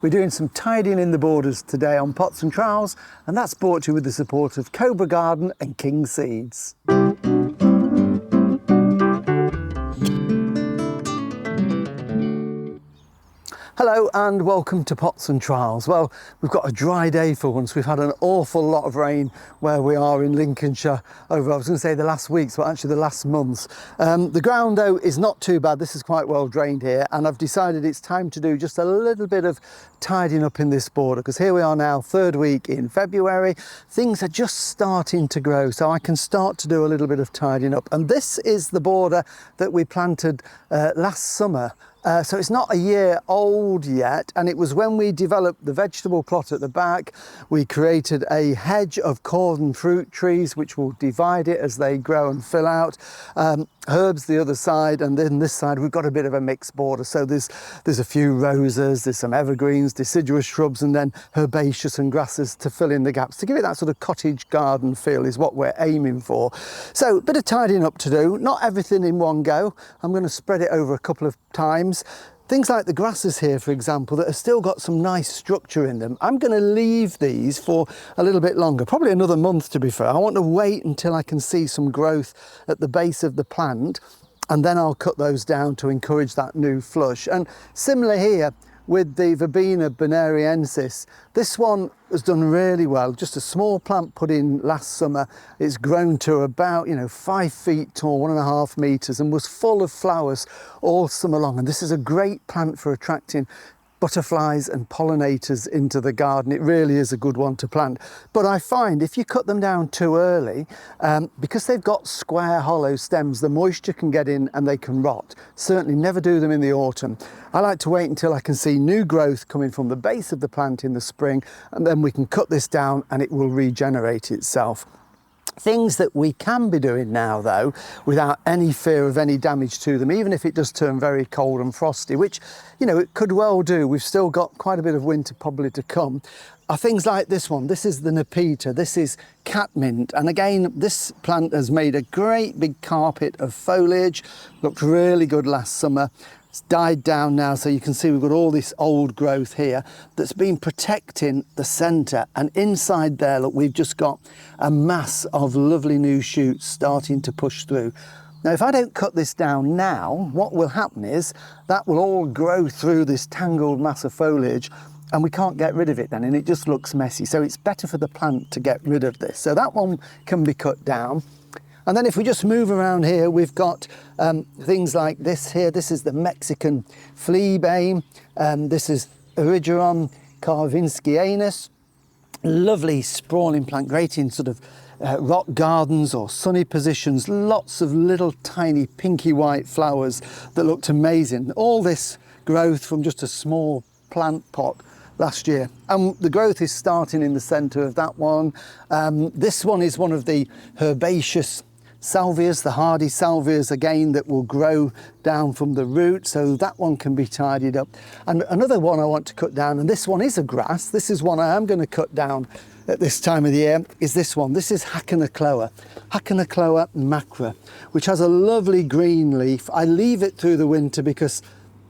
We're doing some tidying in the borders today on Pots and Trowels, and that's brought to you with the support of Cobra Garden and King Seeds. Hello and welcome to Pots and Trowels. Well, we've got a dry day for once. We've had an awful lot of rain where we are in Lincolnshire over, I was going to say the last weeks, but actually the last months. The ground though is not too bad. This is quite well drained here, and I've decided it's time to do just a little bit of tidying up in this border, because here we are now, third week in February. Things are just starting to grow, so I can start to do a little bit of tidying up. And this is the border that we planted last summer. So it's not a year old yet, and it was when we developed the vegetable plot at the back. We created a hedge of cordon fruit trees which will divide it as they grow and fill out. Herbs the other side, and then this side we've got a bit of a mixed border. So there's a few roses, there's some evergreens, deciduous shrubs, and then herbaceous and grasses to fill in the gaps, to give it that sort of cottage garden feel is what we're aiming for. So a bit of tidying up to do, not everything in one go. I'm going to spread it over a couple of times. Things like the grasses here, for example, that have still got some nice structure in them, I'm going to leave these for a little bit longer, probably another month to be fair. I want to wait until I can see some growth at the base of the plant, and then I'll cut those down to encourage that new flush. And similar here with the Verbena bonariensis, this one has done really well. Just a small plant put in last summer. It's grown to about 5 feet tall, 1.5 meters, and was full of flowers all summer long. And this is a great plant for attracting butterflies and pollinators into the garden. It really is a good one to plant. But I find if you cut them down too early, because they've got square hollow stems, the moisture can get in and they can rot. Certainly never do them in the autumn. I like to wait until I can see new growth coming from the base of the plant in the spring, and then we can cut this down and it will regenerate itself. Things that we can be doing now though, without any fear of any damage to them, even if it does turn very cold and frosty, which it could well do. We've still got quite a bit of winter probably to come, are things like this one. This is the Nepeta, this is catmint, and again this plant has made a great big carpet of foliage, looked really good last summer. It's died down now, so you can see we've got all this old growth here that's been protecting the centre, and inside there, look, we've just got a mass of lovely new shoots starting to push through. Now, if I don't cut this down now, what will happen is that will all grow through this tangled mass of foliage, and we can't get rid of it then, and it just looks messy. So it's better for the plant to get rid of this. So that one can be cut down. And then if we just move around here, we've got things like this here. This is the Mexican fleabane. This is Erigeron carvinskianus. Lovely sprawling plant, great in sort of rock gardens or sunny positions. Lots of little tiny pinky white flowers that looked amazing. All this growth from just a small plant pot last year, and the growth is starting in the centre of that one. This one is one of the herbaceous salvias, the hardy salvias again, that will grow down from the root, so that one can be tidied up. And another one I want to cut down, and this one is a grass, this is one I am going to cut down at this time of the year, is this one. This is Hacanacloa macra, which has a lovely green leaf. I leave it through the winter because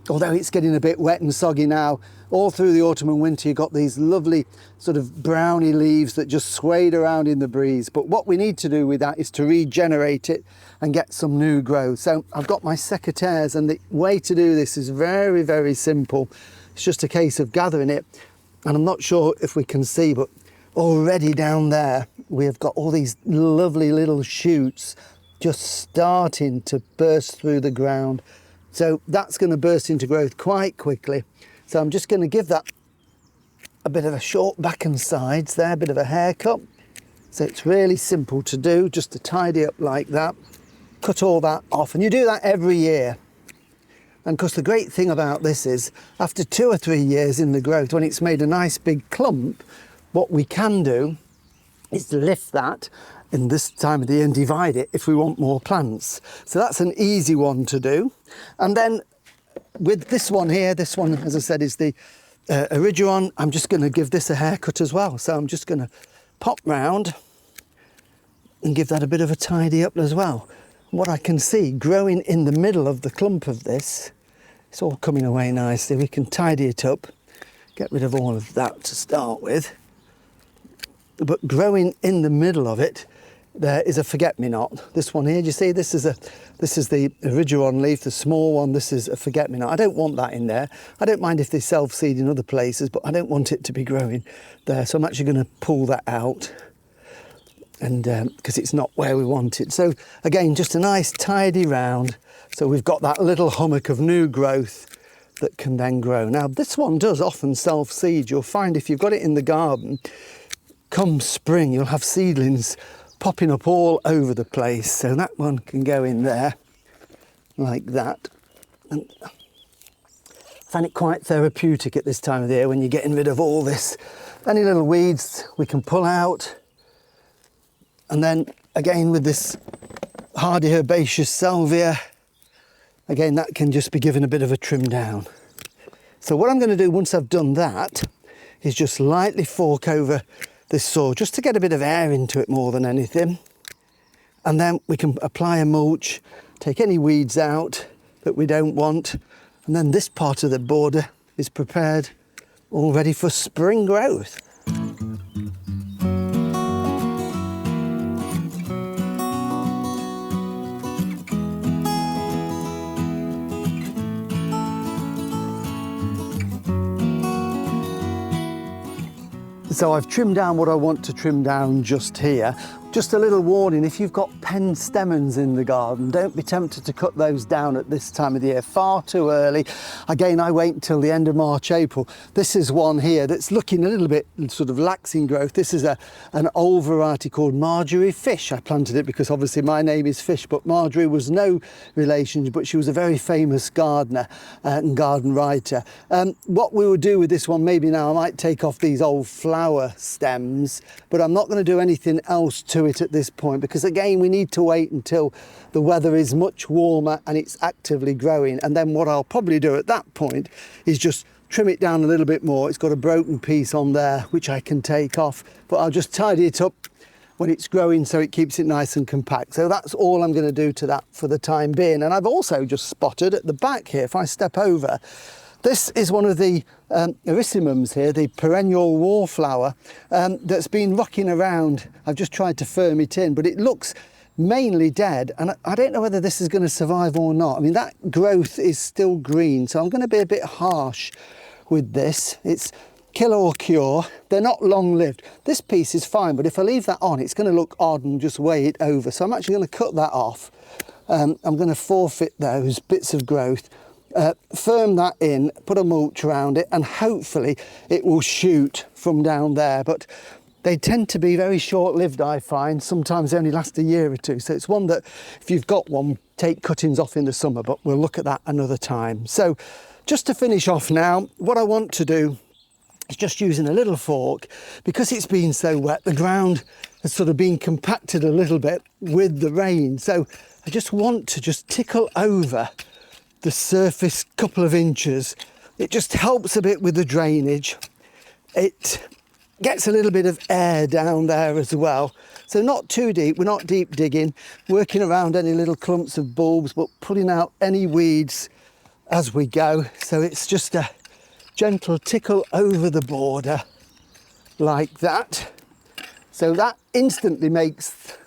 although it's getting a bit wet and soggy now, all through the autumn and winter you've got these lovely sort of browny leaves that just swayed around in the breeze. But what we need to do with that is to regenerate it and get some new growth. So I've got my secateurs, and the way to do this is very, very simple. It's just a case of gathering it, and I'm not sure if we can see, but already down there we have got all these lovely little shoots just starting to burst through the ground. So that's going to burst into growth quite quickly. So I'm just going to give that a bit of a short back and sides there, a bit of a haircut. So it's really simple to do, just to tidy up like that. Cut all that off, and you do that every year. And of course the great thing about this is, after 2 or 3 years in the growth, when it's made a nice big clump, what we can do is lift that in this time of the year and divide it if we want more plants. So that's an easy one to do. And then with this one here, this one, as I said, is the Erigeron. I'm just going to give this a haircut as well. So I'm just going to pop round and give that a bit of a tidy up as well. What I can see growing in the middle of the clump of this, it's all coming away nicely. We can tidy it up, Get rid of all of that to start with. But growing in the middle of it, there is a forget-me-not. This one here, do you see? This is the Erigeron leaf, the small one. This is a forget-me-not. I don't want that in there. I don't mind if they self-seed in other places, but I don't want it to be growing there. So I'm actually going to pull that out, and because it's not where we want it. So again, just a nice tidy round. So we've got that little hummock of new growth that can then grow. Now this one does often self-seed. You'll find if you've got it in the garden, come spring, you'll have seedlings popping up all over the place. So that one can go in there like that. And I find it quite therapeutic at this time of the year when you're getting rid of all this. Any little weeds we can pull out. And then again with this hardy herbaceous salvia, again that can just be given a bit of a trim down. So what I'm going to do once I've done that is just lightly fork over this soil just to get a bit of air into it more than anything, and then we can apply a mulch, take any weeds out that we don't want, and then this part of the border is prepared, all ready for spring growth. So I've trimmed down what I want to trim down just here. Just a little warning, if you've got pen stemons in the garden, don't be tempted to cut those down at this time of the year, far too early. Again, I wait until the end of March, April. This is one here that's looking a little bit sort of lax in growth. This is an old variety called Marjorie Fish. I planted it because obviously my name is Fish, but Marjorie was no relation, but she was a very famous gardener and garden writer. What we will do with this one, maybe now I might take off these old flower stems, but I'm not going to do anything else to it at this point, because again we need to wait until the weather is much warmer and it's actively growing, and then what I'll probably do at that point is just trim it down a little bit more. It's got a broken piece on there which I can take off, but I'll just tidy it up when it's growing so it keeps it nice and compact. So that's all I'm going to do to that for the time being. And I've also just spotted at the back here, if I step over, this is one of the erysimums here, the perennial wallflower, that's been rocking around. I've just tried to firm it in, but it looks mainly dead, and I don't know whether this is going to survive or not. I mean, that growth is still green, so I'm going to be a bit harsh with this. It's kill or cure. They're not long lived. This piece is fine, but if I leave that on, it's going to look odd and just weigh it over. So I'm actually going to cut that off. I'm going to forfeit those bits of growth. Firm that in, put a mulch around it, and hopefully it will shoot from down there. But they tend to be very short-lived, I find. Sometimes they only last a year or two. So it's one that if you've got one, take cuttings off in the summer, but we'll look at that another time. So just to finish off now, what I want to do is just using a little fork, because it's been so wet, the ground has sort of been compacted a little bit with the rain. So I just want to just tickle over the surface couple of inches. It just helps a bit with the drainage. It gets a little bit of air down there as well. So not too deep, we're not deep digging, working around any little clumps of bulbs, but pulling out any weeds as we go. So it's just a gentle tickle over the border like that. So that instantly makes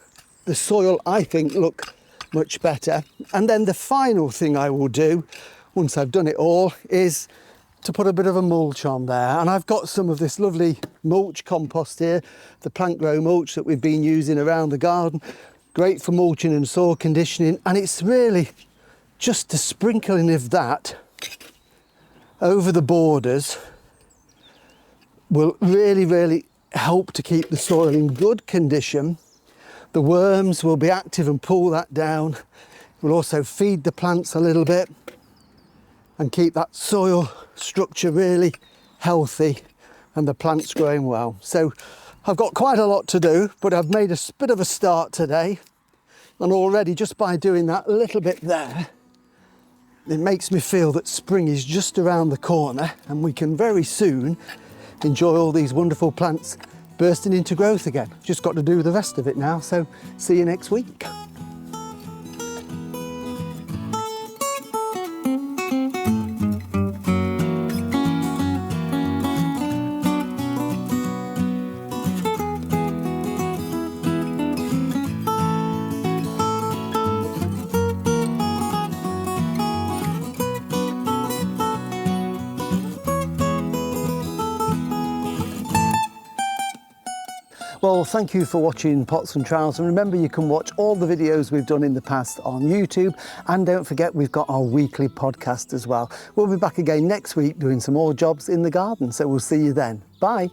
the soil, I think, look much better. And then the final thing I will do once I've done it all is to put a bit of a mulch on there. And I've got some of this lovely mulch compost here, the plant grow mulch that we've been using around the garden. Great for mulching and soil conditioning, and it's really just a sprinkling of that over the borders will really help to keep the soil in good condition. The worms will be active and pull that down. We'll also feed the plants a little bit and keep that soil structure really healthy and the plants growing well. So I've got quite a lot to do, but I've made a bit of a start today. And already just by doing that little bit there, it makes me feel that spring is just around the corner and we can very soon enjoy all these wonderful plants bursting into growth again. Just got to do the rest of it now, so see you next week. Well, thank you for watching Pots and Trowels, and remember you can watch all the videos we've done in the past on YouTube, and don't forget we've got our weekly podcast as well. We'll be back again next week doing some more jobs in the garden, so we'll see you then. Bye.